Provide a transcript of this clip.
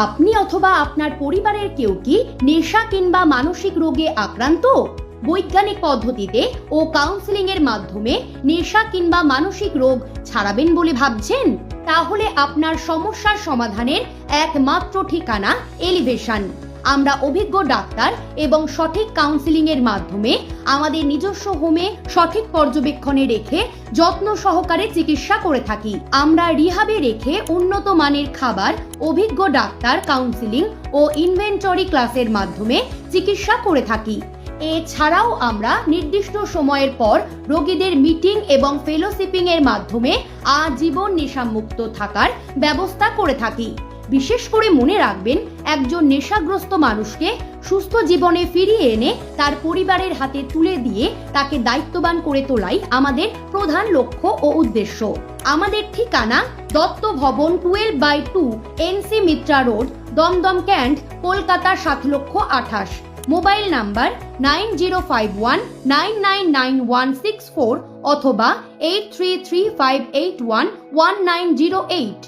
আপনি অথবা আপনার পরিবারের কেউ কি নেশা কিংবা মানসিক রোগে আক্রান্ত? বৈজ্ঞানিক পদ্ধতিতে ও কাউন্সেলিং এর মাধ্যমে নেশা কিংবা মানসিক রোগ ছাড়াবেন বলে ভাবছেন? তাহলে আপনার সমস্যার সমাধানের একমাত্র ঠিকানা এলিভেশন। আমরা অভিজ্ঞ ডাক্তার এবং সঠিক কাউন্সেলিং এর মাধ্যমে আমাদের নিজস্ব হোমে সঠিক পর্যবেক্ষণে রেখে যত্ন সহকারে চিকিৎসা করে থাকি। আমরা রিহাবে রেখে উন্নত মানের খাবার, অভিজ্ঞ ডাক্তার, কাউন্সেলিং ও ইনভেন্টরি ক্লাসের মাধ্যমে চিকিৎসা করে থাকি। এছাড়াও আমরা নির্দিষ্ট সময়ের পর রোগীদের মিটিং এবং ফেলোশিপিং এর মাধ্যমে আজীবন নেশামুক্ত থাকার ব্যবস্থা করে থাকি। বিশেষ করে মনে রাখবেন, একজন নেশাগ্রস্ত মানুষকে সুস্থ জীবনে ফিরিয়ে এনে তার পরিবারের হাতে তুলে দিয়ে তাকে দায়িত্ববান করে তোলাই আমাদের প্রধান লক্ষ্য ও উদ্দেশ্য। আমাদের ঠিকানা দত্ত ভবন 12/2 এনসি মিত্রা রোড, দমদম ক্যান্ট, কলকাতা 7,28,000। মোবাইল নাম্বার 9051999164 অথবা 8335811908।